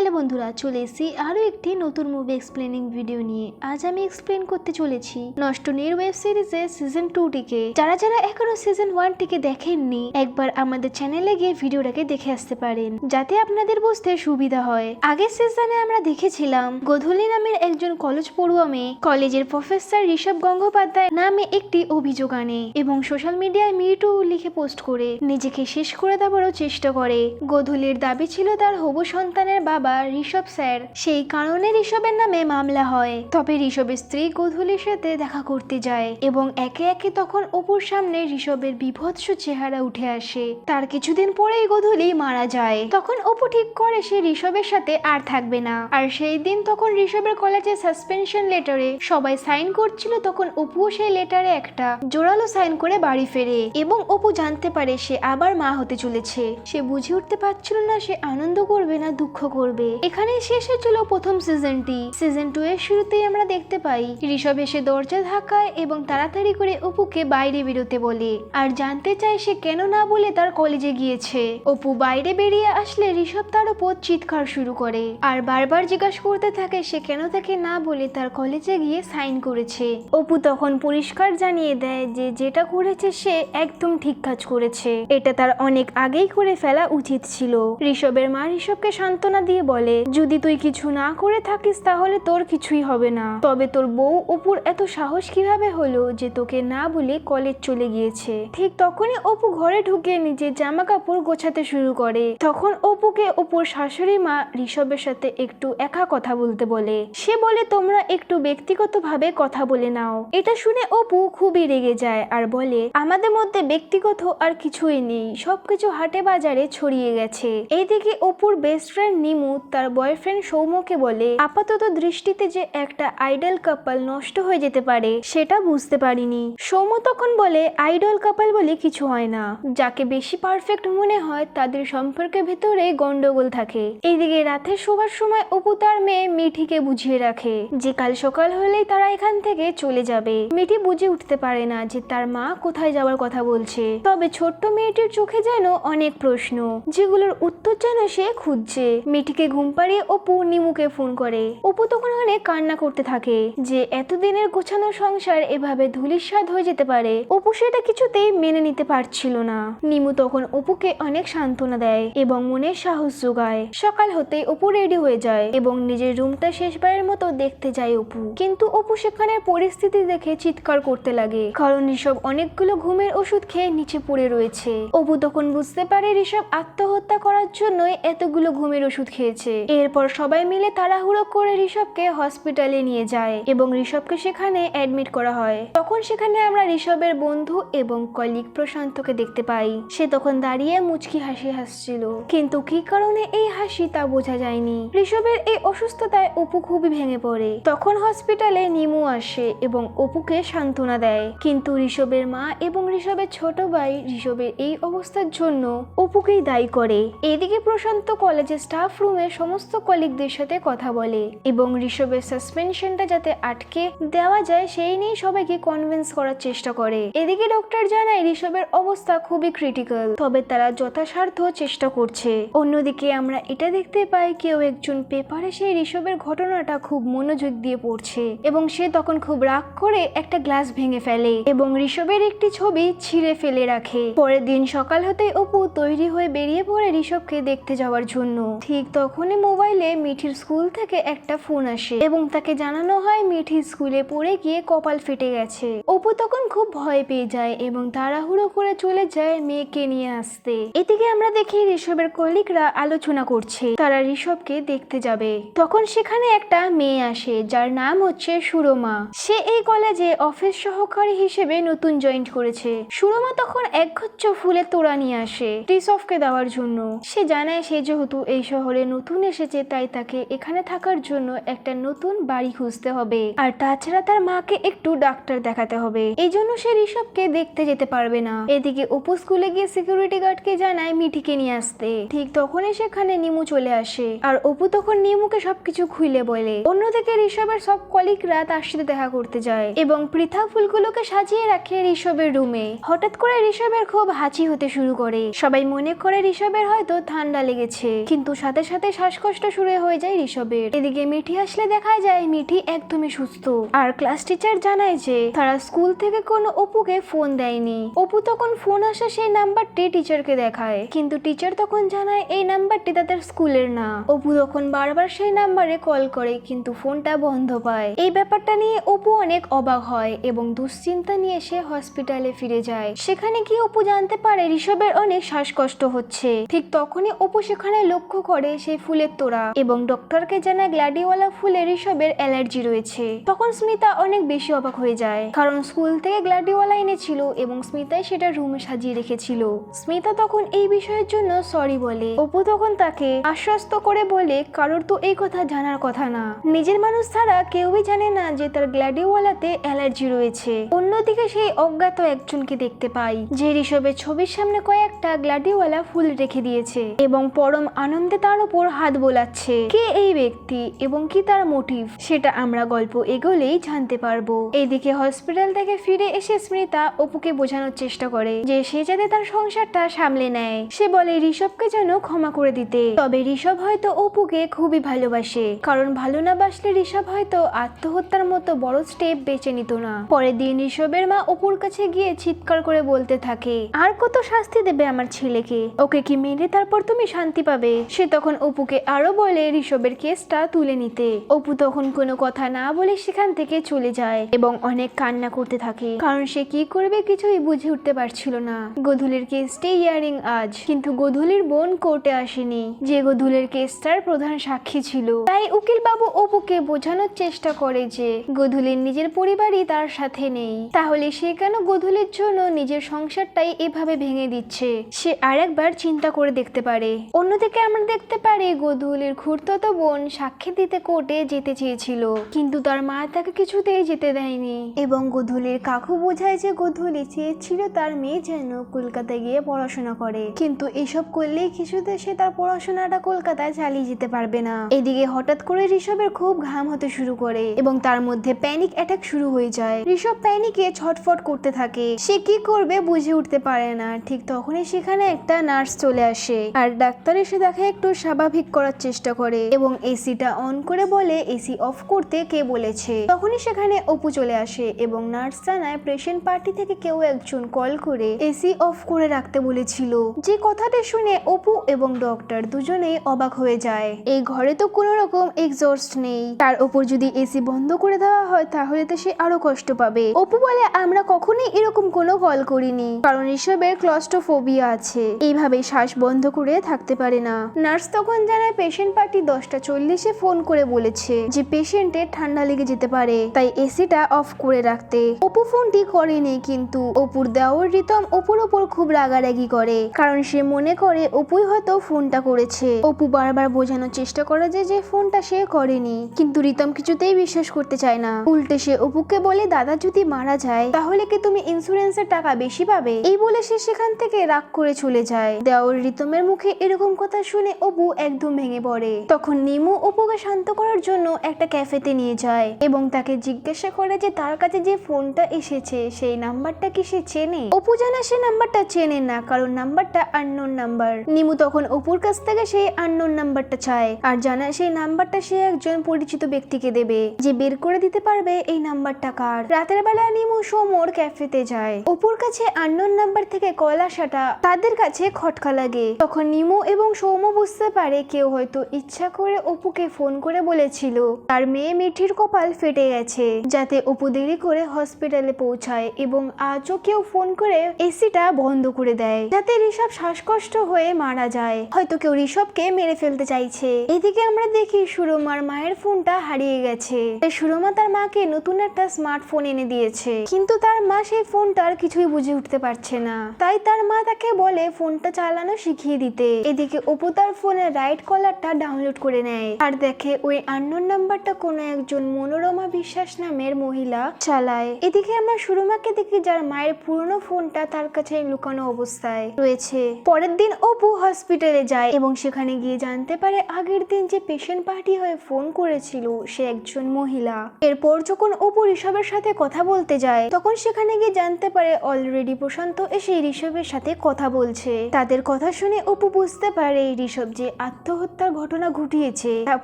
Hello বন্ধুরা, চলে এসেছি আরও একটি নতুন মুভি এক্সপ্লেনিং ভিডিও নিয়ে। আজ আমি এক্সপ্লেন করতে চলেছি নষ্ট নীর ওয়েব সিরিজের সিজন 2টিকে। যারা যারা এখনো সিজন 1টিকে দেখেননি, একবার আমাদের চ্যানেলে গিয়ে ভিডিওটাকে দেখে আসতে পারেন, যাতে আপনাদের বুঝতে সুবিধা হয়। আগের সিজনে আমরা দেখেছিলাম গোধূলি নামের একজন কলেজ পড়ুয়া মেয়ে কলেজের প্রফেসর ঋষভ গঙ্গোপাধ্যায় নামে একটি অভিযোগ আনে এবং সোশ্যাল মিডিয়ায় মিটু লিখে পোস্ট করে নিজেকে শেষ করে দেওয়ারও চেষ্টা করে। গোধূলির দাবি ছিল তার হবু সন্তানের বাবা ঋষভ স্যার, সেই কারণে ঋষভের নামে মামলা হয়। তবে ঋষভের স্ত্রী গোধূলির সাথে দেখা করতে যায় এবং একে একে তখন অপুর সামনে ঋষভের বিভৎস চেহারা উঠে আসে। তার কিছুদিন পরেই গোধূলি মারা যায়। তখন অপু ঠিক করে সে ঋষভের সাথে আর থাকবে না। আর সেই দিন তখন ঋষভের কলেজে সাসপেনশন লেটারে সবাই সাইন করছিল, তখন অপুও সেই লেটারে একটা জোরালো সাইন করে বাড়ি ফেরে এবং অপু জানতে পারে সে আবার মা হতে চলেছে। সে বুঝে উঠতে পারছিল না সে আনন্দ করবে না দুঃখ করবে। এখানে শেষ হয়েছিল প্রথম সিজনটি। সিজন 2 এর শুরুতেই আমরা দেখতে পাই ঋষভ এসে দরজা ধাক্কায় এবং তাড়াতাড়ি করে অপুকে বাইরে বেরোতে বলে আর জানতে চায় সে কেন না বলে তার কলেজে গিয়েছে। অপু বাইরে বেরিয়ে আসলে ঋষভ তার উপর চিৎকার শুরু করে আর বারবার জিজ্ঞাসা করতে থাকে সে কেন তাকে না বলে তার কলেজে গিয়ে সাইন করেছে। অপু তখন পরিষ্কার জানিয়ে দেয় যে যেটা করেছে সে একদম ঠিক কাজ করেছে, এটা তার অনেক আগেই করে ফেলা উচিত ছিল। ঋষভের মা ঋষভকে সান্ত্বনা দিয়ে বলে যদি তুই কিছু না করে থাকিস তাহলে তোর কিছুই হবে না। তবে তোর বউ অপুর এত সাহস কিভাবে হলো যে তোকে না বলে কলেজ চলে গিয়েছে। ঠিক তখনই অপু ঘরে ঢুকে নিজের জামা কাপড় গোছাতে শুরু করে। তখন অপুকে অপুর শাশুড়ি মা ঋষভের সাথে একটু একা কথা বলতে বলে। সে বলে তোমরা একটু ব্যক্তিগতভাবে কথা বলে নাও। এটা শুনে অপু খুবই রেগে যায় আর বলে আমাদের মধ্যে ব্যক্তিগত আর কিছুই নেই, সবকিছু হাটে বাজারে ছড়িয়ে গেছে। এইদিকে অপুর বেস্ট ফ্রেন্ড নিমু তার বয়ফ্রেন্ড সৌম্যকে বলে আপাতত দৃষ্টিতে যে একটা আইডল কাপল নষ্ট হয়ে যেতে পারে সেটা বুঝতে পারিনি। সৌম্য তখন বলে আইডল কাপল বলে কিছু হয় না, যাকে বেশি পারফেক্ট মনে হয় তাদের সম্পর্কের ভেতরে গন্ডগোল থাকে। এইদিকে রাতে শোবার সময় অপু তার মেয়ে মিঠিকে বুঝিয়ে রাখে যে কাল সকাল হলেই তারা এখান থেকে চলে যাবে। মিঠি বুঝে উঠতে পারে না যে তার মা কোথায় যাওয়ার কথা বলছে, তবে ছোট্ট মেয়েটির চোখে যেন অনেক প্রশ্ন যেগুলোর উত্তর যেন সে খুঁজছে। মিঠিকে ঘুম পাড়িয়ে অপু নিমুকে ফোন করে। অপু তখন অনেক কান্না করতে থাকে যে এতদিনের গোছানো সংসার এভাবে ধূলিসাৎ হয়ে যেতে পারে। অপু সেটা কিছুতেই মেনে নিতে পারছিল না। নিমু তখন অপুকে অনেক সান্ত্বনা দেয় এবং মনের সাহস যোগায়। সকাল হতেই অপু রেডি হয়ে যায় এবং নিজের রুমটা শেষবারের মতো দেখতে যায় অপু। কিন্তু অপু সেখানে পরিস্থিতি দেখে চিৎকার করতে লাগে কারণ ঋষভ অনেকগুলো ঘুমের ওষুধ খেয়ে নিচে পড়ে রয়েছে। অপু তখন বুঝতে পারে ঋষভ আত্মহত্যা করার জন্যই এতগুলো ঘুমের ওষুধ খেয়েছে। এরপর সবাই মিলে তাড়াহুড়ো করে ঋষভকে হসপিটালে নিয়ে যায় এবং ঋষভকে সেখানে অ্যাডমিট করা হয়। তখন সেখানে আমরা ঋষভের বন্ধু এবং কলিগ প্রশান্তকে দেখতে পাই। সে তখন দাঁড়িয়ে মুচকি হাসি হাসছিল, কিন্তু কি কারণে এই হাসি তা বোঝা যায়নি। ঋষভের এই অসুস্থতায় অপু খুবই ভেঙে পড়ে। তখন হসপিটালে নিমু আসে এবং অপুকে সান্ত্বনা দেয়, কিন্তু ঋষভের মা এবং ঋষভের ছোট ভাই ঋষভের এই অবস্থার জন্য অপুকেই দায়ী করে। এদিকে প্রশান্ত কলেজের স্টাফ রুমে সমস্ত কলিগদের সাথে কথা বলে এবং ঋষভের সাসপেনশনটা যাতে আটকে দেওয়া যায় সেই নিয়ে সবাইকে কনভিন্স করার চেষ্টা করে। এদিকে ডক্টর জানায় ঋষভের অবস্থা খুবই ক্রিটিক্যাল, তবে তারা যথাসাধ্য চেষ্টা করছে। অন্যদিকে আমরা এটা দেখতে পাই কেউ একজন পেপারে সেই ঋষভের ঘটনাটা খুব মনোযোগ দিয়ে পড়ছে এবং সে তখন খুব রাগ করে একটা গ্লাস ভেঙে ফেলে এবং ঋষভের একটি ছবি ছিঁড়ে ফেলে রাখে। পরের দিন সকাল হতে অপু তৈরি হয়ে বেরিয়ে পড়ে ঋষভকে দেখতে যাওয়ার জন্য। ঠিক তখনই মোবাইলে মিঠির স্কুল থেকে একটা ফোন আসে এবং তাকে জানানো হয় মিঠি স্কুলে পড়ে গিয়ে কপাল ফেটে গেছে। অপু তখন খুব ভয় পেয়ে যায় এবং তাড়াহুড়ো করে চলে যায় মেয়েকে নিয়ে আসতে। এদিকে আমরা দেখি ঋষভের কলিগরা আলোচনা করছে তারা ঋষভকে দেখতে যাবে। তখন সেখানে একটা মেয়ে আসে যার নাম হচ্ছে সুরমা। সে এই কলেজে অফিস সহকারী হিসেবে নতুন জয়েন করেছে। সুরমা তখন একগুচ্ছ ফুলের তোড়া নিয়ে আসে ঋষভকে দেওয়ার জন্য। সে জানায় সে যেহেতু এই শহরে নতুন এসেছে তাই তাকে এখানে থাকার জন্য একটা নতুন বাড়ি খুঁজতে হবে, আর তাছাড়া তার মাকে একটু ডাক্তার দেখাতে হবে, এই জন্য সে ঋষভকে দেখতে যেতে পারবে না। এদিকে অপু স্কুলে গিয়ে সিকিউরিটি গার্ডকে জানায় মিঠিকে নিয়ে আসতে। ঠিক তখনই সেখানে নিমু চলে আসে আর অপু তখন নিমুকে সবকিছু খুলে বলে। অন্যদিকে ঋষভের সব কলিগরা তার সাথে দেখা করতে যায় এবং পৃথা ফুলগুলোকে সাজিয়ে রাখে ঋষভের রুমে। হঠাৎ করে ঋষভের খুব হাঁচি হতে শুরু করে। সবাই মনে করে ঋষভের হয়তো ঠান্ডা লেগেছে, কিন্তু সাথে সাথে শ্বাসকষ্ট শুরু হয়ে যায় ঋষভের। এদিকে মিঠি আসলে দেখা যায় মিঠি একদমই সুস্থ। আর ক্লাস টিচার জানায় যে তারা স্কুল থেকে কোনো অপুকে ফোন দেয়নি। অপু তখন ফোন আসা সেই নাম্বারটি টিচারকে দেখায়, কিন্তু টিচার তখন জানায় এই নাম্বারটি তাদের স্কুলের না। অপু তখন বারবার সেই নাম্বারে কল করে, কিন্তু ফোনটা বন্ধ পায়। এই ব্যাপারটা নিয়ে অপু অনেক অবাক হয় এবং দুশ্চিন্তা নিয়ে সে হসপিটালে ফিরে যায়। সেখানে গিয়ে অপু জানতে পারে ঋষভের অনেক শ্বাসকষ্ট হচ্ছে। ঠিক তখনই অপু সেখানে লক্ষ্য করে সেই ফুলের তোড়া এবং ডক্টরকে জানায় গ্ল্যাডিওয়ালা ফুলে ঋষভের অ্যালার্জি রয়েছে। তখন স্মিতা অনেক বেশি অবাক হয়ে যায়, কারণ স্কুল থেকে গ্ল্যাডিওয়ালা এনেছিল এবং স্মিতাই সেটা রুমে সাজিয়ে রেখেছিল। স্মিতা তখন এই বিষয়ের জন্য সরি বলে। অপু তখন তাকে আশ্বস্ত করে বলে কারোর তো এই কথা জানার কথা না, নিজের মানুষ ছাড়া কেউই জানে না যে তার গ্ল্যাডিওয়ালাতে অ্যালার্জি রয়েছে। অন্যদিকে সেই অজ্ঞাত একজনকে দেখতে পাই যে ঋষভের ছবির সামনে কয়েকটা গ্ল্যাডিওয়ালা ফুল রেখে দিয়েছে এবং পরম আনন্দে তার উপর হাত বোলাচ্ছে। কে এই ব্যক্তি এবং কি তার মোটিভ সেটা আমরা গল্প এগোলেই জানতে পারবো। এইদিকে হসপিটাল থেকে ফিরে এসে স্মিতা অপুকে বোঝানোর চেষ্টা করে যে সে যাতে তার সংসারটা সামলে নেয়। সে বলে ঋষভকে যেন ক্ষমা করে দিতে। তবে ঋষভ হয়তো অপুকে খুবই ভালোবাসে, কারণ ভালো না বাসলে ঋষভ হয়তো আত্মহত্যার মতো বড় স্টেপ বেছে নিত না। পরের দিন ঋষভের মা অপুর কাছে গিয়ে চিৎকার করে বলতে থাকে আর কত শাস্তি দেবে আমার ছেলেকে, ওকে কি মেরে তারপর তুমি শান্তি পাবে। সে তখন অপুকে আরো বলে ঋষভের কেসটা তুলে নিতে। অপু তখন কোনো কথা না বলে সেখান থেকে চলে যায় এবং অনেক কান্না করতে থাকে, কারণ সে কি করবে কিছুই বুঝে উঠতে পারছিল না। গোধূলির কেসটি ইয়ারিং আজ, কিন্তু গোধূলির বোন কোর্টে আসেনি, যে গোধূলির কেসটার প্রধান সাক্ষী ছিল। তাই উকিল বাবু অপুকে বোঝানোর চেষ্টা করে যে গোধূলির নিজের পরিবারই তার সাথে নেই, তাহলে সে কেন গোধূলির জন্য নিজের সংসারটাই এভাবে ভেঙে দিচ্ছে সে আরেকবার চিন্তা করে দেখতে পারে। অন্যদিকে আমরা দেখতে পারি গোধূলির খুড়তো বোন সাক্ষী দিতে কোর্টে যেতে চেয়েছিল, কিন্তু তার মা তাকে কিছুতেই যেতে দেয়নি এবং গোধূলির কাকু বোঝায় যে গোধূলি চেয়েছিল তার মেয়ে যেন কলকাতায় গিয়ে পড়াশোনা করে, কিন্তু এসব করলেই কিছুতে সে তার পড়াশোনাটা কলকাতায় চালিয়ে যেতে পারবে না। এদিকে হঠাৎ করে ঋষভের খুব ঘাম হতে শুরু করে এবং তার মধ্যে প্যানিক অ্যাটাক শুরু হয়ে যায়। ঋষভ প্যানিকে ছটফট করতে থাকে, সে কি করবে বুঝে উঠতে পারে না। ঠিক তখনই সেখানে একটা নার্স চলে আসে আর ডাক্তার এসে তাকে একটু স্বাভাবিক করার চেষ্টা করে এবং এসিটা অন করে বলে এসি অফ করতে কে বলেছে। তখনই সেখানে অপু চলে আসে এবং নার্স জানায় পেশেন্ট পার্টি থেকে কেউ একজন কল করে এসি অফ করে রাখতে বলেছিল। যে কথাটা শুনে অপু এবং ডক্টর দুজনেই অবাক হয়ে যায়। এই ঘরে তো কোনো রকম এক্সস্ট নেই, তার উপর যদি এসি বন্ধ করে দেওয়া হয় তাহলে তো সে আরো কষ্ট পাবে। অপু বলে আমরা কখনোই এরকম কোনো কল করিনি, কারণ ঋষভের ক্লস্ট্রোফোবিয়া আছে, এইভাবে শ্বাস বন্ধ করে থাকতে পারে না। নার্স তখন জানায় পেশেন্ট পার্টি 10:40 ফোন করে বলেছে যে পেশেন্টের ঠান্ডা লেগে যেতে পারে, তাই এসিটা অফ করে রাখতে। অপু ফোনটি করেনি, কিন্তু অপুর দেওর রিতম অপুর ওপর খুব রাগারাগি করে, কারণ সে মনে করে অপুই হয়তো ফোনটা করেছে। অপু বারবার বোঝানোর চেষ্টা করে যে ফোনটা সে করেনি, কিন্তু রিতম কিছুতেই বিশ্বাস করতে চায় না। উল্টে সে অপুকে বলে দাদা যদি মারা যায় তাহলে কি তুমি ইন্স্যুরেন্সের টাকা বেশি পাবে, এই বলে সে সেখান থেকে রাগ করে চলে যায়। দেওর রিতমের মুখে এরকম কথা শুনে অপু একদম ভেঙে পড়ে। তখন নিমু অপুকে শান্ত করার জন্য একটা ক্যাফেতে নিয়ে যায় এবং তাকে জিজ্ঞাসা করে যে তার কাছে যে ফোনটা এসেছে সেই নাম্বারটা কি সে চেনে। অপু জানা সে নাম্বারটা চেনে না, কারণ নাম্বারটা আননোন নাম্বার। নিমু তখন অপুর কাছ থেকে সেই আননোন নাম্বারটা চায় আর জানায় সেই নাম্বারটা সে একজন পরিচিত ব্যক্তিকে দেবে যে বের করে দিতে পারবে এই নাম্বারটা কার। রাতের বেলা নিমু সৌমর ক্যাফেতে যায়। অপুর কাছে আননোন নাম্বার থেকে কল আসাটা তাদের কাছে খটকা লাগে। তখন নিমু এবং সৌম বুঝতে পারে কেউ হয়তো ইচ্ছা করে অপুকে ফোন করে বলেছিল তার মেয়ে মিঠির কপাল ফেটে গেছে, যাতে অপু দেরি করে হসপিটালে পৌঁছায় এবং আজও কেউ ফোন করে এসিটা বন্ধ করে দেয় যাতে ঋষভ শ্বাসকষ্ট হয়ে মারা যায়। হয়তো কেউ ঋষভকে মেরে ফেলতে চাইছে। এদিকে আমরা দেখি সুরমার মায়ের ফোনটা হারিয়ে গেছে, তাই সুরমা তার মাকে নতুন একটা স্মার্টফোন এনে দিয়েছে, কিন্তু তার মা সেই ফোনটার কিছুই বুঝে উঠতে পারছে না, তাই তার মা তাকে বলে ফোনটা চালানো শিখিয়ে দিতে। এদিকে অপু তার ফোনের রাইট কলারটা ডাউনলোড করে নেয় আর দেখে ওই আননোন নাম্বারটা কোনো একজন মনোরমা বিশ্বাস নামের মহিলা চালায়। এদিকে আমরা সুরমাকে দেখি যার মায়ের পুরনো ফোনটা তার কাছে লুকানো অবস্থায় রয়েছে। পরের দিন অপু হসপিটালে যায় এবং সেখানে গিয়ে জানতে পারে আগের দিন যে পেশেন্ট পার্টি হয়ে ফোন করেছিল সে একজন মহিলা। এরপর যখন অপু ঋষভের সাথে কথা বলতে যায় তখন সেখানে গিয়ে জানতে পারে অলরেডি প্রশান্ত এসে ঋষভের সাথে কথা বলছে। তাদের কথা শুনে অপু বুঝতে পারে ঋষভ যে আত্মহত্যার ঘটনা ঘটিয়েছে তা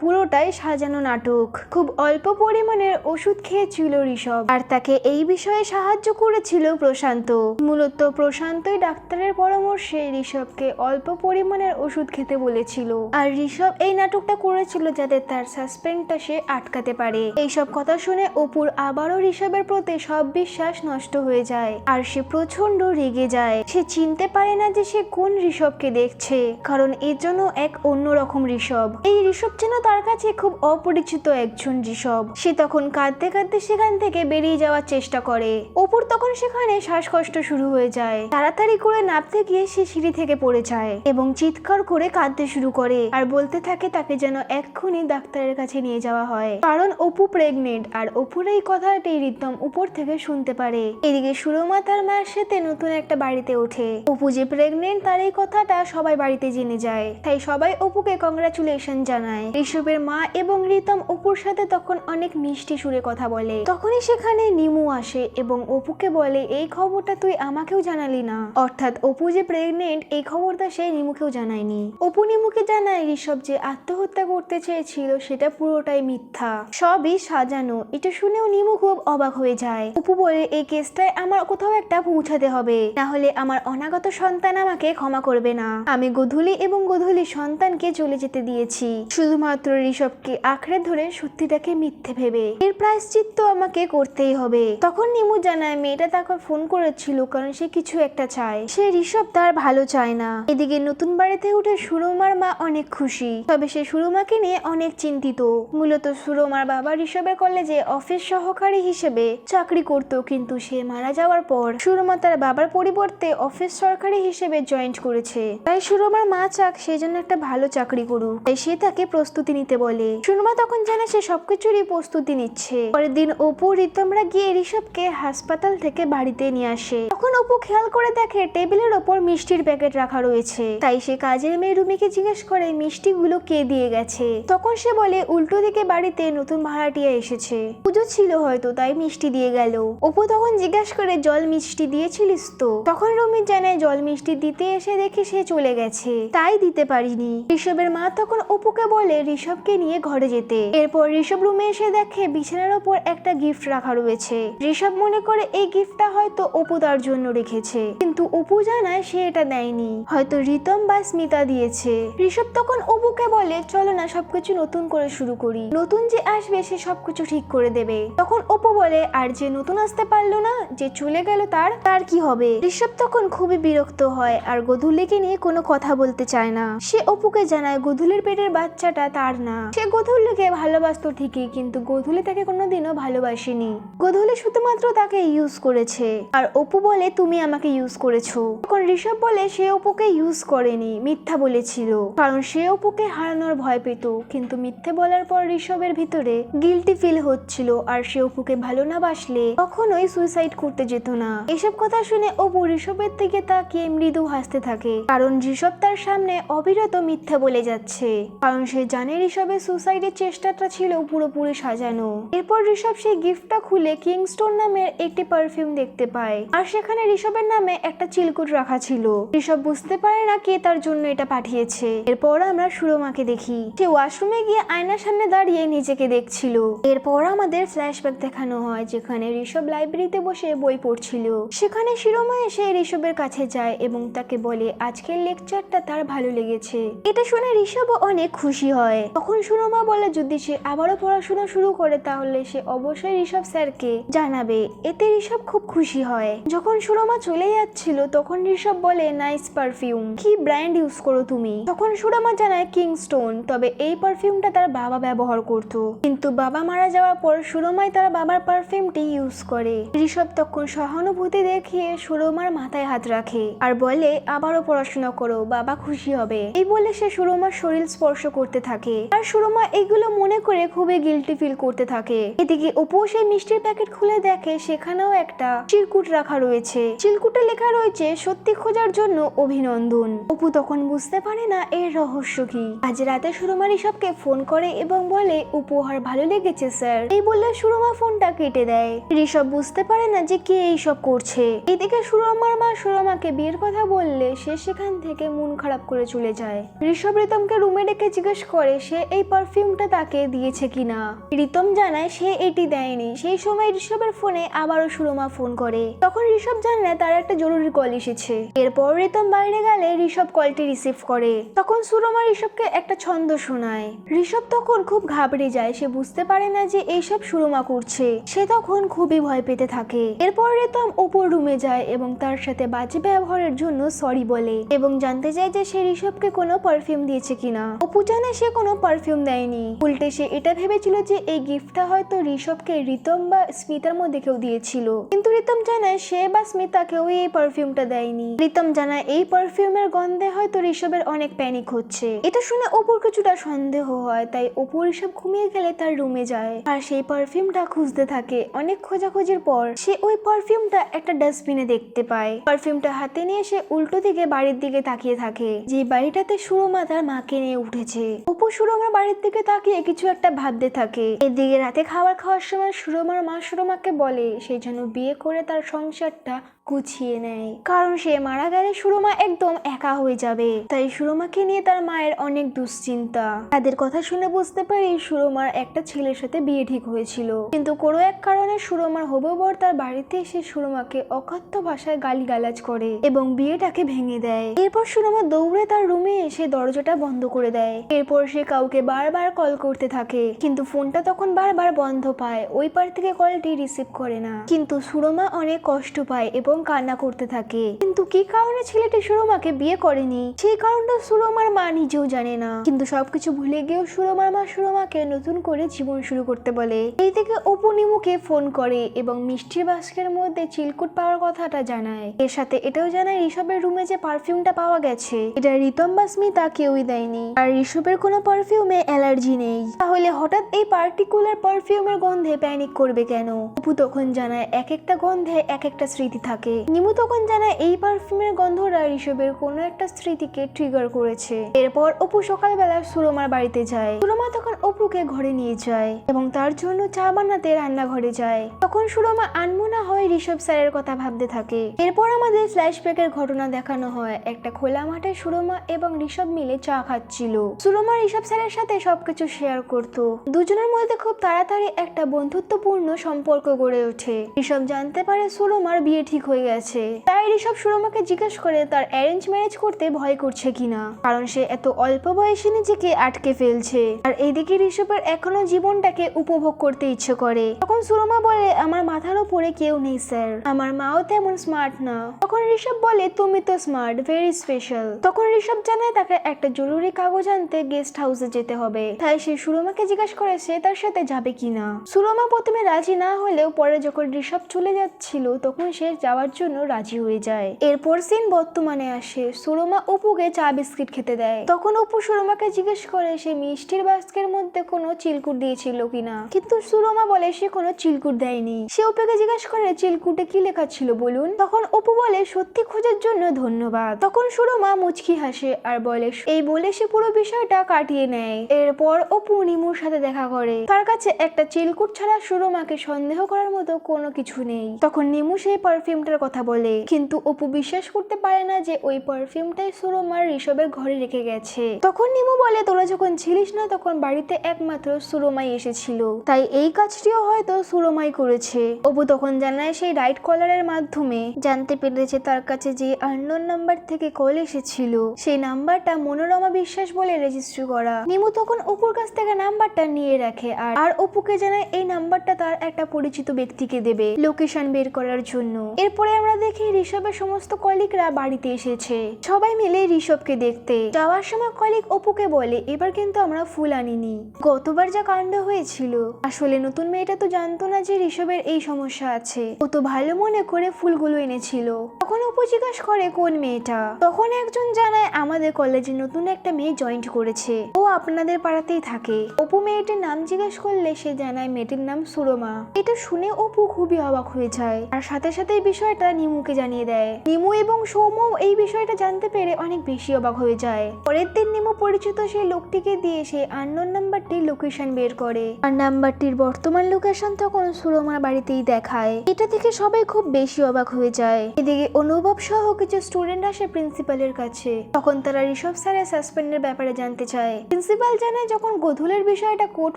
পুরোটাই সাজানো নাটক। খুব অল্প পরিমাণের ওষুধ খেয়েছিল ঋষভ, আর তাকে এই বিষয়ে সাহায্য করেছিল প্রশান্ত। মূলত প্রশান্তই ডাক্তারের পরামর্শে ঋষভকে অল্প পরিমাণের ওষুধ খেতে বলেছিল, আর ঋষভ এই নাটকটা করেছিল যাতে তার সাসপেন্সটা সে আটকাতে পারে। এইসব কথা শুনে অপুর আবারও ঋষভের প্রতি সব বিশ্বাস নষ্ট হয়ে যায়, আর সে প্রচন্ড রেগে যায়। সে চিনতে পারে না যে সে কোন ঋষভকে দেখছে, কারণ এর জন্য এক অন্যরকম ঋষভ। এই ঋষভ যেন তার কাছে খুব অপরিচিত একজন ঋষভ। সে তখন কাঁদতে কাঁদতে সেখান থেকে বেরিয়ে যাওয়ার চেষ্টা করে। অপুর তখন সেখানে শ্বাসকষ্ট শুরু হয়ে যায়। তাড়াতাড়ি করে নামতে গিয়ে সে সিঁড়ি থেকে পড়ে যায় এবং চিৎকার করে কাঁদতে শুরু করে, আর বলতে থাকে তাকে যেন এক্ষুনি ডাক্তারের কাছে নিয়ে যাওয়া হয়, কারণ অপু প্রেগনেন্ট। আর অপুর এই কথাটি রিতম উপর থেকে শুনতে পারে। এদিকে সুরমা তার মায়ের সাথে নতুন একটা বাড়িতে ওঠে। অপু যে প্রেগনেন্ট তার এই কথাটা সবাই বাড়িতে জেনে যায়, তাই সবাই অপুকে কংগ্রাচুলেশন জানায়। ঋষভের মা এবং রিতম অপুর সাথে তখন অনেক মিষ্টি সুরে কথা বলে। তখনই সেখানে নিমু আসে এবং অপুকে বলে এই খবরটা তুই আমাকেও জানালি না, অর্থাৎ অপু যে প্রেগনেন্ট এই খবরটা সে নিমুকেও জানায়নি। অপু নিমুকে জানায় ঋষভ যে আত্মহত্যা করতে চেয়েছিল সেটা পুরোটাই মিথ্যা, সবই সাজানো। এটা শুনেও নিমু খুব অবাক হয়ে যায়। অপু বলে এই কেসটায় আমার কোথাও একটা পৌঁছাতে হবে, না হলে আমার অনাগত সন্তান আমাকে ক্ষমা করবে না। আমি গোধূলি এবং গোধূলি সন্তানকে চলে যেতে দিয়েছি শুধুমাত্র ঋষভকে আঁকড়ে ধরে সত্যিটাকে মিথ্যে ভেবে। এর প্রায়শ্চিত্ত আমাকে করতেই হবে। তখন নিমু জানায় মেয়েটা তাকে ফোন করেছিল কারণ সে কিছু একটা চায়, সে ঋষভ তার ভালো চায় না। এদিকে নতুন বাড়িতে উঠে সুরমার মা অনেক খুশি, তবে সে সুরমাকে নিয়ে অনেক চিন্তিত। মূলত সুরমার বাবা ঋষভের কলেজে অফিস সহকারী হিসেবে চাকরি করত, কিন্তু সে মারা যাওয়ার পর সুরমা তার বাবার পরিবর্তে অফিস সরকারি হিসেবে জয়েন করেছে। তাই সুরমার মা চাক সেই জন্য একটা ভালো চাকরি করুক, তাই সে তাকে প্রস্তুতি নিতে বলে। সুরমা তখন জানে সে সবকিছুরই প্রস্তুতি নিচ্ছে। পরের দিন অপু রিতমরা গিয়ে ঋষভকে হাসপাতাল থেকে বাড়িতে নিয়ে আসে। তখন অপু খেয়াল করে দেখে টেবিলের ওপর মিষ্টির প্যাকেট রাখা রয়েছে, তাই সে কাজের মেয়ে রুমিকে জিজ্ঞেস করে মিষ্টিগুলো কে দিয়ে গেছে। তখন সে বলে উল্টো দিকে বাড়িতে নতুন ভাড়াটিয়া এসেছে, পুজো ছিল হয়তো তাই মিষ্টি দিয়ে গেল। অপু তখন জিজ্ঞেস করে জল মিষ্টি দিয়েছিলিস তো? তখন রুমি জানায় জল মিষ্টি দিতে এসে দেখে সে চলে গেছে, তাই দিতে পারিনি। ঋষভের মা তখন অপুকে বলে ঋষভকে নিয়ে ঘরে যেতে। এরপর ঋষভ রুমে এসে দেখে বিছানার ওপর একটা গিফট রাখা রয়েছে। ঋষভ মনে করে এই গিফটটা হয়তো অপু তার জন্য রেখেছে, কিন্তু অপু জানায় সে এটা দেয়নি, হয়তো রিতম বা স্মিতা দিয়েছে। ঋষভ তখন অপুকে বলে চলো না সবকিছু নতুন করে শুরু করি, নতুন যে আসবে সে সবকিছু ঠিক করে দেবে। তখন অপু বলে আর যে নতুন আসতে পারলো না, যে চলে গেল তার কি হবে? ঋষভ তখন খুবই বিরক্ত হয় আর গোধূলিকে নিয়ে কোনো কথা বলতে চায় না। সে অপুকে জানায় গোধূলির পেটের বাচ্চাটা তার না। সে গোধূলিকে ভালোবাসতো ঠিকই, কিন্তু গোধূলি তাকে কোনোদিনও ভালোবাসেনি। গোধূলি শুধুমাত্র তাকে ইউজ করেছে। আর অপু বলে তুমি আমাকে ইউজ করেছো। তখন ঋষভ বলে সে অপুকে ইউজ করেনি, মিথ্যা বলেছিল, কারণ সে অপুকে হারানোর ভয় পেত। কিন্তু মিথ্যে বলার পর ঋষভের ভিতরে গিল্টি ফিল হচ্ছিল, আর সে অপুকে ভালো না বাসলে কখনোই সুইসাইড করতে যেত না। এসব কথা শুনে অপু ঋষভের দিকে তাকিয়ে মৃদু হাসতে থাকে, কারণ ঋষভ তার সামনে অবিরত মিথ্যা বলে যাচ্ছে, কারণ সে জানে ঋষভের সুসাইডের চেষ্টাটা ছিল পুরোপুরি সাজানো। এরপর ঋষভ সেই গিফটটা খুলে কিংস্টোন নামের একটি পারফিউম দেখতে পায়, আর সেখানে ঋষভের নামে একটা চিলকুট রাখা ছিল। ঋষভ বুঝতে পারে না কে তার জন্য এটা পাঠিয়েছে। এরপর আমরা সুরমাকে দেখি, সে ওয়াশরুমে গিয়ে আয়নার সামনে দাঁড়িয়ে নিজেকে দেখছিল। এরপর আমাদের ফ্ল্যাশব্যাক দেখানো হয় যেখানে ঋষভ লাইব্রেরিতে বসে বই পড়ছিল। সেখানে সুরমা এসে ঋষভের কাছে যায় এবং তাকে বলে আজকের লেকচারটা তার ভালো লেগেছে। এটা শুনে ঋষভও অনেক খুশি হয়। তখন সুরমা বলে যদি সে আবারও পড়াশোনা শুরু করে তাহলে সে অবশ্যই ঋষভ স্যারকে জানাবে। এতে ঋষভ খুব খুশি হয়। যখন সুরমা চলে যাচ্ছিল তখন ঋষভ বলে নাইস পারফিউম, কি ব্র্যান্ড ইউজ করো তুমি? তখন সুরমা জানায় কিংস্টোন, তবে এই পারফিউমটা তার বাবা ব্যবহার করতো, কিন্তু বাবা মারা যাওয়ার পর সুরমাই তার বাবার পারফিউমটি ইউজ করে। ঋষভ তখন সহানুভূতি দেখিয়ে সুরমার মাথায় হাত রাখে আর বলে আবারও পড়াশোনা করো, বাবা খুশি হবে। এই বলে সে সুরমার শরীর স্পর্শ করতে থাকে, আর সুরমা এগুলো মনে করে খুবই গিল্টি ফিল করতে থাকে। এদিকে অপু সেই মিষ্টির প্যাকেট খুলে দেখে সেখানেও একটা চিরকুট রাখা রয়েছে। চিরকুটে লেখা রয়েছে সত্যি খোঁজার জন্য অভিনন্দন। অপু তখন বুঝতে পারে না এর রহস্য কি। আজ রাতে সুরমা ঋষভকে ফোন করে এবং বলে উপহার ভালো লেগেছে স্যার। এই বলে সুরমা ফোনটা কেটে দেয়। ঋষভ বুঝতে পারে না যে কে এইসব করছে। এদিকে সুরমার মা সুরমাকে বিয়ের কথা বললে সে সেখান থেকে মন খারাপ করে চলে যায়। ঋষভ ঋষভ রিতমকে রুমে ডেকে জিজ্ঞেস করে সে এই পারফিউমটা তাকে দিয়েছে কিনা। রিতম জানায় সে এটি দেয়নি। সেই সময় ঋষভের ফোনে আবারও সুরমা ফোন করে। তখন ঋষভ জানায় তার একটা জরুরি কল এসেছে। এরপর রিতম বাইরে গেলে ঋষভ কলটি রিসিভ করে। তখন সুরমা ঋষভকে একটা ছন্দ শোনায়। ঋষভ তখন খুব ঘাবড়ে যায়। সে বুঝতে পারে না যে এইসব সুরমা করছে। সে তখন খুবই ভয় পেতে থাকে। এরপর রিতম অপুর রুমে যায় এবং তার সাথে বাজে ব্যবহারের জন্য সরি বলে এবং জানতে চায় যে সে ঋষভকে কোনো পারফিউম দিয়েছে কিনা। অপু জানে সে কোনো পারফিউম দেয়নি। উল্টে সে এটা ভেবেছিল যে এই গিফটটা হয়তো ঋষভকে রিতম বা স্মিতার মধ্যে কেউ দিয়েছিল, কিন্তু রিতম জানায় সে বা স্মিতা কেউ এই পারফিউমটা দেয়নি। রিতম জানায় এই পারফিউমের গন্ধে হয়তো ঋষভের অনেক প্যানিক হচ্ছে। এটা শুনে অপুর কিছুটা সন্দেহ হয়, তাই অপু ঋষভ ঘুমিয়ে গেলে তার রুমে যায় আর সেই পারফিউমটা খুঁজতে থাকে। অনেক খোঁজাখুঁজির পর সে ওই পারফিউমটা একটা ডাস্টবিনে দেখতে পায়। পারফিউমটা হাতে নিয়ে সে উল্টো দিকে বাড়ির দিকে তাকিয়ে থাকে, যে বাড়িটাতে সুরমা তার মাকে নিয়ে উঠেছে। অপু সুরমার বাড়ির দিকে তাকিয়ে কিছু একটা ভাবতে থাকে। এদিকে রাতে খাবার খাওয়ার সময় সুরমার মা সুরমাকে বলে সে যেন বিয়ে করে তার সংসারটা গুছিয়ে নেয়, কারণ সে মারা গেলে সুরমা একদম একা হয়ে যাবে। তাই সুরমাকে নিয়ে তার মায়ের অনেক দুশ্চিন্তা। তাদের কথা শুনে বুঝতে পারি সুরমার একটা ছেলের সাথে বিয়ে ঠিক হয়েছিল, কিন্তু কোনো এক কারণে সুরমার হবু বর তার বাড়িতে এসে সুরমাকে অকথ্য ভাষায় গালিগালাজ করে এবং বিয়েটাকে ভেঙে দেয়। এরপর সুরমা দৌড়ে তার রুমে এসে দরজাটা বন্ধ করে দেয়। এরপর সে কাউকে বারবার কল করতে থাকে, কিন্তু ফোনটা তখন বারবার বন্ধ পায়। ওই পার থেকে কলটি রিসিভ করে না, কিন্তু সুরমা অনেক কষ্ট পায় এবং কান্না করতে থাকে। কিন্তু কি কারণে ছেলেটি সুরমাকে বিয়ে করেনি সেই কারণটা সুরমার মা নিজেও জানে না। কিন্তু সবকিছু ভুলে গিয়েও সুরমার মা সুরমাকে নতুন করে জীবন শুরু করতে বলে। এই থেকে অপু নিমুকে ফোন করে এবং মিষ্টির বাস্কের মধ্যে চিলকুট পাওয়ার কথাটা জানায়। এর সাথে এটাও জানায় ঋষভের রুমে যে পারফিউমটা পাওয়া গেছে এটা রিতম বা স্মিতা কেউই দেয়নি, আর ঋষভের কোনো পারফিউমে অ্যালার্জি নেই। তাহলে হঠাৎ এই পার্টিকুলার পারফিউমের গন্ধে প্যানিক করবে কেন? অপু তখন জানায় এক একটা গন্ধে এক একটা স্মৃতি থাকে। নিমু তখন জানায় এই পারফিউমের গন্ধটা ঋষভের কোনো একটা স্মৃতিকে ট্রিগার করেছে। এরপর অপু সকালবেলা সুরমার বাড়িতে যায়। সুরমা তখন অপুকে ঘরে নিয়ে যায় এবং তার জন্য চা বানাতে রান্নাঘরে যায়। তখন সুরমা আনমনা হয়ে ঋষভ স্যারের কথা ভাবতে থাকে। এরপর আমাদের ফ্ল্যাশব্যাকের ঘটনা দেখানো হয়। একটা খোলা মাঠে সুরমা এবং ঋষভ মিলে চা খাচ্ছিল। সুরমা ঋষভ স্যারের সাথে সবকিছু শেয়ার করত। দুজনের মধ্যে খুব তাড়াতাড়ি একটা বন্ধুত্বপূর্ণ সম্পর্ক গড়ে ওঠে। ঋষভ জানতে পারে সুরমার বিয়ে ঠিক হয়ে গেছে, তাই ঋষভ সুরমাকে জিজ্ঞেস করে তার অ্যারেঞ্জ ম্যারেজ করতে ভয় করছে কিনা, কারণ সে এত অল্প বয়সে নিজেকে আটকে ফেলছে। আর এইদিকে ঋষভের এখনো জীবনটাকে উপভোগ করতে ইচ্ছে করে। তখন সুরমা বলে আমার মাথার উপরে কেউ নেই স্যার, আমার মাও তেমন স্মার্ট না। তখন ঋষভ বলে তুমি তো স্মার্ট, ভেরি স্পেশাল। তখন ঋষভ জানায় তাকে একটা জরুরি কাগজ আনতে গেস্ট হাউসে যেতে হবে, তাই সে সুরমাকে জিজ্ঞেস করে সে তার সাথে যাবে কিনা। সুরমা প্রথমে রাজি না হলেও পরে যখন ঋষভ চলে যাচ্ছিল তখন সে যাওয়ার জন্য রাজি হয়ে যায়। এরপর সিন বর্তমানে আসে। সুরমা অপুকে চা বিস্কিট খেতে দেয়। তখন অপু সুরমাকে জিজ্ঞেস করে সে মিষ্টির বাস্কের মধ্যে কোনো চিলকুট দিয়েছিল কিনা, কিন্তু সুরমা বলে সে কোনো চিলকুট দেয়নি। সে অপুকে জিজ্ঞেস করে চিলকুটে কি লেখা ছিল বলুন। তখন অপু বলে সত্যি খোঁজার জন্য ধন্যবাদ। তখন সুরমা মুচকি হাসে আর বলে এই বলে সে পুরো বিষয়টা কাটিয়ে নেয়। এরপর অপু নিমুর সাথে দেখা করে। তার কাছে একটা চিলকুট ছাড়া সুরমাকে সন্দেহ করার মতো কোনো কিছু নেই। তখন নিমু সেই পারফিউমটার কথা বলে, কিন্তু অপু বিশ্বাস করতে পারে না যে ওই পারফিউমটাই সুরমার ঋষভের ঘরে রেখে গেছে। তখন নিমু বলে তোরা যখন ছিলিস না তখন বাড়িতে একমাত্র সুরমাই এসেছিল, তাই এই কাজটিও হয়তো সুরমাই করেছে। অপু তখন জানায় সেই রাইট কলারের মাধ্যমে জানতে পেরেছে তার কাছে যে আননোন নাম্বার থেকে কল এসেছিল সেই নাম্বারটা মনোরমা বিশ্বাস বলে রেজিস্ট্রি করা। নিমু তখন অপুর কাছ থেকে নাম্বারটা নিয়ে রাখে আর অপুকে জানায় এই নাম্বারটা তার একটা পরিচিত ব্যক্তিকে দেবে লোকেশন বের করার জন্য। এরপরে আমরা দেখি ঋষভের সমস্ত কলিগরা বাড়িতে এসেছে, সবাই মিলে ঋষভকে দেখতে। যাওয়ার সময় কলিগ অপুকে বলে এবার কিন্তু আমরা ফুল আনিনি, গতবার যা কাণ্ড হয়েছিল। আসলে নতুন মেয়েটা তো জানতো না যে ঋষভের এই সমস্যা আছে, ও তো ভালো মনে করে ফুলগুলো এনেছিল। তখন অপু জিজ্ঞাসা করে কোন মেয়েটা। তখন একজন জানায় আমাদের কলেজে নতুন একটা মেয়ে জয়েন করেছে, ও আপনাদের পাড়াতেই থাকে। অপু মেয়েটির নাম জিজ্ঞাসা করলে সে জানায় মেয়েটির নাম সুরমা। এটা শুনে অপু খুবই অবাক হয়ে যায় আর সাথে সাথে এই বিষয়টা নিমুকে জানিয়ে দেয়। নিমু এবং সৌম্য এই বিষয়টা জানতে পেরে অনেক বেশি অবাক হয়ে যায়। পরের দিন নিমু পরিচিত সেই লোকটিকে দিয়ে সেই আননোন নাম্বার নাম্বারটির লোকেশন বের করে আর নাম্বারটির বর্তমান লোকেশন তখন সুরমার বাড়িতেই দেখায়। এটা থেকে সবাই খুব বেশি অবাক হয়ে যায়। এদিকে অনুভব সহ কিছু স্টুডেন্ট আসে প্রিন্সিপালের কাছে। তখন তারা ঋষভ স্যারের সাসপেন্ডের ব্যাপারে জানতে চায়। প্রিন্সিপাল জানায় যখন গোধূলির বিষয়টা কোর্ট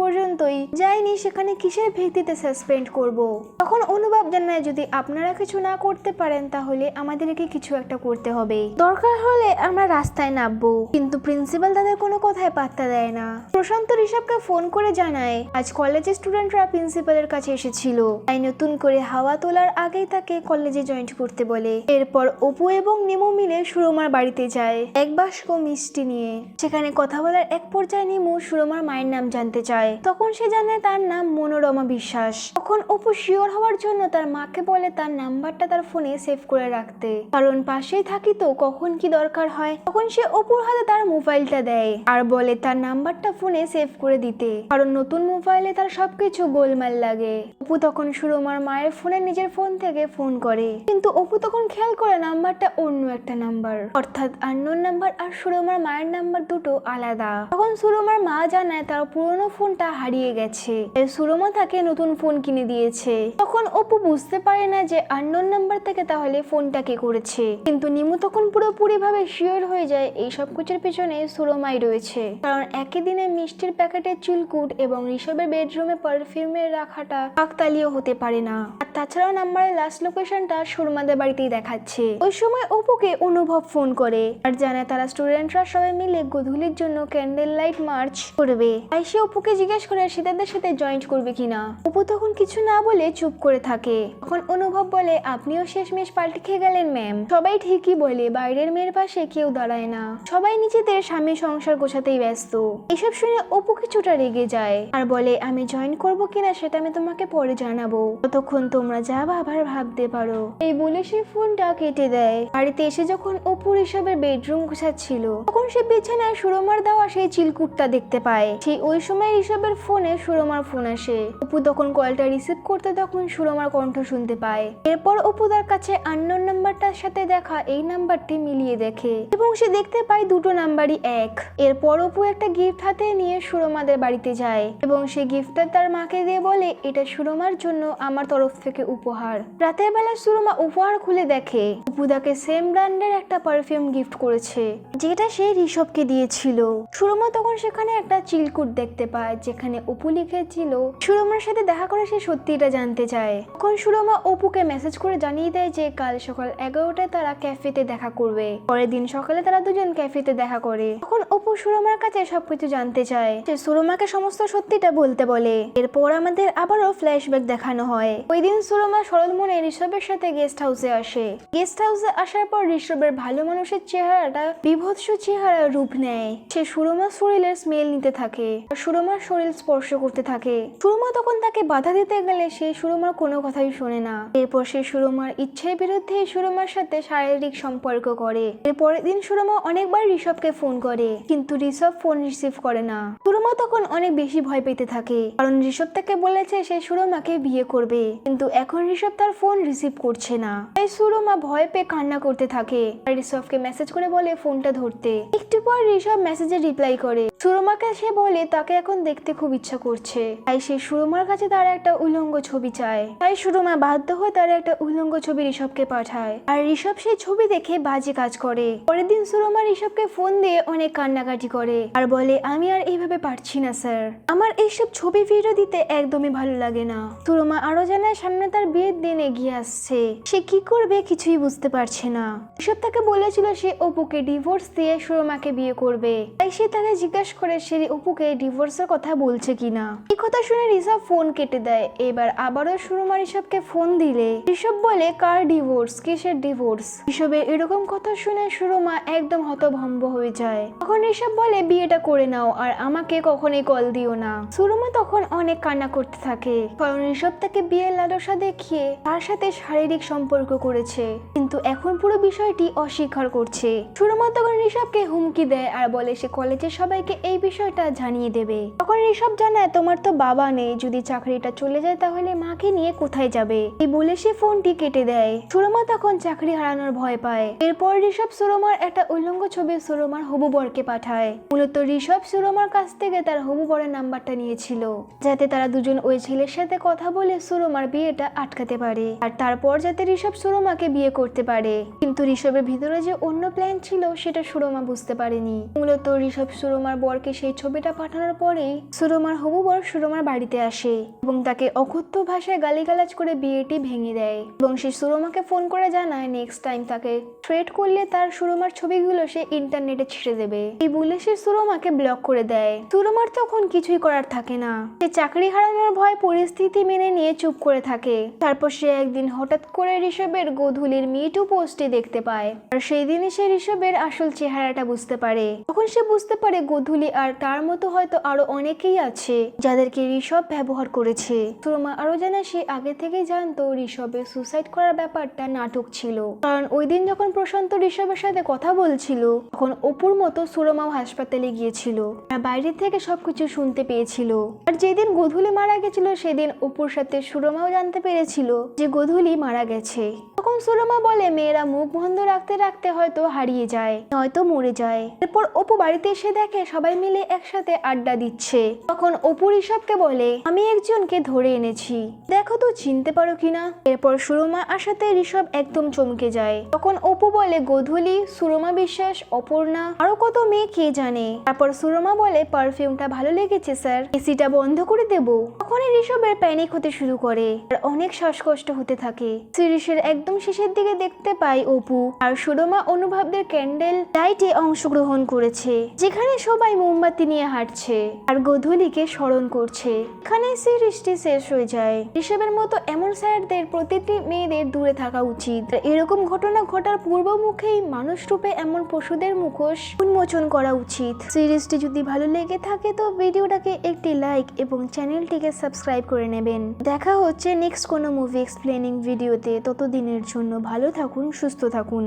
পর্যন্তই যায়নি সেখানে কিসের ভিত্তিতে সাসপেন্ড করব। তখন অনুভব জানায় যদি আপনারা কিছু না করতে পারেন তাহলে আমাদেরকে কিছু একটা করতে হবে, দরকার হলে আমরা রাস্তায় নামবো। কিন্তু প্রিন্সিপাল তাদের কোনো কথায় পাত্তা দেয় না। প্রশান্ত ঋষভকে ফোন করে জানায় আজ কলেজের স্টুডেন্টরা প্রিন্সিপালের কাছে এসেছিল, তাই নতুন করে হাওয়া তোলার আগেই তাকে কলেজে জয়েন করতে বলে। এরপর অপু এবং নিমু মিলে সুরমার বাড়িতে যায় এক বাস্ক মিষ্টি নিয়ে। সেখানে কথা বলার এক পর্যায়ে নিমু সুরমার মায়ের নাম জানতে চায়। তখন সে জানে তার নাম মনোরমা বিশ্বাস। তখন অপু শিওর হওয়ার জন্য তার মাকে বলে তার নাম্বারটা তার ফোনে সেভ করে রাখতে, কারণ পাশেই থাকি তো কখন কি দরকার হয়। তখন সে অপুর হাতে তার মোবাইলটা দেয় আর বলে তার নাম্বারটা ফোনে সেভ করে দিতে, কারণ নতুন মোবাইলে তার সবকিছু গোলমাল লাগে। অপু তখন সুরমার মায়ের ফোনে নিজের ফোন থেকে ফোন করে, কিন্তু অপু তখন খেয়াল করে নাম্বারটা অন্য একটা নাম্বার, অর্থাৎ আননোন নাম্বার আর সুরমার মায়ের নাম্বার দুটো আলাদা। তখন সুরমার মা জানায় তার পুরনো ফোনটা হারিয়ে গেছে, সুরমা তাকে নতুন ফোন কিনে দিয়েছে। তখন অপু বুঝতে পারে না যে আননোন নাম্বার থেকে তাহলে ফোনটা কে করেছে, কিন্তু নিমু তখন পুরোপুরি ভাবে শিওর হয়ে যায় এই সব কিছুর পেছনে সুরমাই রয়েছে, কারণ একই দিনে মিষ্টির প্যাকেটের চুলকুট এবং ঋষভের বেডরুমে পারফিউমের রাখাটা কাকতালীয় হতে পারে না। আর তাছাড়াও নাম্বারের লাস্ট লোকেশনটা সুরমাদের বাড়িতেই দেখাচ্ছে। ওই সময় অপুকে অনুভব ফোন করে আর জানায় তারা স্টুডেন্টরা সবাই মিলে গোধূলির জন্য ক্যান্ডেল লাইট মার্চ করবে। তাই সে অপুকে জিজ্ঞেস করে সে তাদের সাথে জয়েন্ট করবে কিনা। অপু তখন কিছু না বলে চুপ করে থাকে। তখন অনুভব বলে আপনিও শেষমেশ পাল্টে খেয়ে গেলেন ম্যাম। সবাই ঠিকই বলে বাইরের মেয়ের পাশে কেউ দাঁড়ায় না, সবাই নিজেদের স্বামী সংসার গোছাতেই ব্যস্ত। এসব শুনে অপু কিছুটা রেগে যায় আর বলে আমি জয়েন করবো কিনা সেটা আমি তোমাকে পরে জানাবো, ততক্ষণ তোমরা যা ভাবার ভাবতে পারো। এই বলে সে ফোনটা কেটে দেয়। বাড়িতে এসে যখন অপু ঋষভের বেডরুম গোছাচ্ছিল তখন সে বিছানায় সুরমার দেওয়া সেই চিলকুটটা দেখতে পায়। সেই ওই সময় ঋষভের ফোনে সুরমার ফোন আসে। অপু তখন কলটা রিসিভ করতে তখন সুরমার কণ্ঠ শুনতে পায়। এরপর অপু তার কাছে আননোন নাম্বারটার সাথে দেখা এই নাম্বারটি মিলিয়ে দেখে এবং সে দেখতে পায় দুটো নাম্বারই এক। এরপর অপু একটা গিফট হাতে নিয়ে সুরমাদের বাড়িতে যায় এবং সে গিফটটা তার মাকে দিয়ে বলে এটা সুরমার জন্য আমার তরফ থেকে উপহার। রাতের বেলা সুরমা উপহার খুলে দেখে অপু তাকে সেম ব্র্যান্ডের একটা পারফিউম গিফট করেছে যেটা সে ঋষভকে দিয়েছিল। সুরমা তখন সেখানে একটা চিলকুট দেখতে পায় যেখানে অপু লিখেছিল সুরমার সাথে দেখা করে সে সত্যিটা জানতে চায়। তখন সুরমা অপুকে মেসেজ করে জানিয়ে দেয় যে কাল সকাল 11টায় তারা ক্যাফেতে দেখা করবে। পরের দিন সকালে তারা দুজন ক্যাফেতে দেখা করে। তখন অপু সুরমার কাছে সবকিছু জানতে চায়। সে সুরমাকে সমস্ত সত্যিটা বলতে বলে। এরপর আমাদের আবারও ফ্ল্যাশব্যাক দেখানো হয়। ওই দিন সুরমা সরল মনে ঋষভের সাথে গেস্ট হাউসে আসে। গেস্ট হাউসে আসার পর ঋষভের ভালো মানুষের চেহারাটা বিভৎস চেহারা রূপ নেয়। সে সুরমার শরীরের স্মেল নিতে থাকে, সুরমার শরীর স্পর্শ করতে থাকে। সুরমা তখন তাকে বাধা দিতে গেলে সে সুরমার কোনো কথাই শোনে না। এরপর সে সুরমার ইচ্ছের বিরুদ্ধে সুরমার সাথে শারীরিক সম্পর্ক করে। এরপরের দিন সুরমা অনেকবার ঋষভকে ফোন করে কিন্তু ঋষভ ফোন রিসিভ করে না। সুরমা তখন অনেক বেশি ভয় পেতে থাকে, কারণ ঋষভ তাকে বলেছে সে সুরমাকে বিয়ে করবে, কিন্তু এখন ঋষভ তার ফোন রিসিভ করছে না। তাই সুরমা ভয় পেয়ে কান্না করতে থাকে আর ঋষভকে মেসেজ করে বলে ফোনটা ধরতে। একটু পর ঋষভ মেসেজে রিপ্লাই করে। সুরমাকে সে বলে তাকে এখন দেখতে খুব ইচ্ছা করছে, তাই সে সুরমার কাছে তার একটা উলঙ্গ ছবি চায়। তাই সুরমা বাধ্য হয়ে তার একটা উলঙ্গ ছবি ঋষভকে পাঠায় আর ঋষভ সেই ছবি দেখে বাজে কাজ করে। পরের দিন সুরমা ঋষভকে ফোন দিয়ে অনেক কান্নাকাটি করে আর বলে আমি আর এইভাবে পারছি না স্যার, আমার এইসব ছবি ভিডিও দিতে একদমই ভালো লাগে না। সুরমা আরো জানায় সামনে তার বিয়ের দিন এগিয়ে আসছে, সে কি করবে কিছুই বুঝতে পারছে না। ঋষভ তাকে বলেছিল সে অপুকে ডিভোর্স দিয়ে সুরমাকে বিয়ে করবে, তাই সে তাকে জিজ্ঞাসা করে সে অপুকে ডিভোর্সের কথা বলছে কিনা। এই কথা শুনে ঋষভ ফোন কেটে দেয়। এবার আবারও সুরমা ঋষভকে ফোন দিলে ঋষভ বলে কার ডিভোর্স, কিসের ডিভোর্স। ঋষভের এরকম কথা শুনে সুরমা একদম হতভম্ব হয়ে যায়। তখন ঋষভ বলে বিয়েটা করে নাও আর আমাকে কখনোই কল দিও না। সুরমা তখন অনেক কান্না করতে থাকে, কারণ ঋষভ তাকে বিয়ের লালসা দেখিয়ে তার সাথে শারীরিক সম্পর্ক করেছে, কিন্তু এখন পুরো বিষয়টি অস্বীকার করছে। সুরমা তখন ঋষভকে হুমকি দেয় আর বলে সে কলেজের সবাইকে এই বিষয়টা জানিয়ে দেবে। তখন ঋষভ জানায় তোমার তো বাবা নেই, যদি চাকরিটা চলে যায় তাহলে মাকে নিয়ে কোথায় যাবে। এই বলে সে ফোনটি কেটে দেয়। সুরমা তখন চাকরি হারানোর ভয় পায়। এরপর ঋষভ সুরমার একটা উল্লঙ্গ ছবি সুরমার হবু বরকে পাঠায়। মূলত ঋষভ সুরমার কাছ থেকে থেকে তার হবু বরের নাম্বারটা নিয়েছিল, যাতে তারা দুজন ওই ছেলের সাথে কথা বলে সুরমার বিয়েটা আটকাতে পারে, আর তারপর যাতে ঋষভ সুরমাকে বিয়ে করতে পারে। কিন্তু ঋষভের ভিতরে যে অন্য প্ল্যান ছিল সেটা সুরমা বুঝতে পারেনি। মূলত ঋষভ সুরমার বরকে সেই ছবিটা পাঠানোর পরেই সুরমার হবু বর সুরমার বাড়িতে আসে এবং তাকে অকথ্য ভাষায় গালিগালাজ করে বিয়েটি ভেঙে দেয় এবং সে সুরমাকে ফোন করে জানায় নেক্সট টাইম তাকে থ্রেট করলে তার সুরমার ছবিগুলো সে ইন্টারনেটে ছেড়ে দেবে। এই বলে সে সুরমাকে ব্লক করে দেয়। সুরমার তখন কিছুই করার থাকে না, সে চাকরি হারানোর ভয় পরিস্থিতি মেনে নিয়ে চুপ করে থাকে। তারপর সে একদিন হঠাৎ করে ঋষভের গোধূলির মিটু পোস্টে দেখতে পায়, আর সেই দিনই সে ঋষভের আসল চেহারাটা বুঝতে পারে। তখন সে বুঝতে পারে গোধূলি আর তার মতো হয়তো আরো অনেকেই আছে যাদেরকে ঋষভ ব্যবহার করেছে। সুরমা আরো জানে সে আগে থেকেই জানতো ঋষভের সুসাইড করার ব্যাপারটা নাটক ছিল, কারণ ওই দিন যখন প্রশান্ত ঋষভের সাথে কথা বলছিল তখন অপুর মতো সুরমাও হাসপাতালে গিয়েছিল আর বাইরে থেকে সবকিছু শুনতে পেয়েছিল। আর যেদিন গোধূলি মারা গেছিল সেদিন অপুর সাথে সুরমাও জানতে পেরেছিল যে গোধূলি মারা গেছে। তখন সুরমা বলে মেয়েরা মুখ বন্ধ রাখতে রাখতে হয়তো হারিয়ে যায়, নয়তো মরে যায়। এরপর অপু বাড়িতে এসে দেখে সবাই মিলে একসাথে আড্ডা দিচ্ছে। তখন অপু ঋষভকে বলে আমি একজনকে ধরে এনেছি, দেখো তো চিনতে পারো কিনা। এরপর সুরমা আসাতে ঋষভ একদম চমকে যায়। তখন অপু বলে গোধূলি, সুরমা বিশ্বাস, অপর্ণা, আরো কত মেয়ে কে জানে। তারপর সুরমা বলে পারফিউমটা ভালো লেগেছে স্যার, এসিটা বন্ধ করে দেব। তখনই ঋষভের প্যানিক হতে শুরু করে আর অনেক শ্বাসকষ্ট হতে থাকে। সিরিজের একদম শেষের দিকে দেখতে পাই অপু আর সুরমা অনুভবদের ক্যান্ডেল লাইটে অংশগ্রহণ করেছে, যেখানে সবাই মোমবাতি নিয়ে হাঁটছে আর গোধূলিকে স্মরণ করছে। এখানে সিরিজটি শেষ হয়ে যায়। ঋষভের মতো এমন স্যারদের প্রতিটি মেয়েদের দূরে থাকা উচিত। এরকম ঘটনা ঘটার পূর্ব মুখেই মানুষ রূপে এমন পশুদের মুখোশ উন্মোচন করা উচিত। সিরিজটি যদি ভালো লেগে থাকে তো ভিডিওটাকে একটি লাইক এবং চ্যানেলটিকে সাবস্ক্রাইব করে নেবেন। দেখা হচ্ছে নেক্সট কোনো মুভি এক্সপ্লেনিং ভিডিওতে। ততদিনের জন্য ভালো থাকুন, সুস্থ থাকুন।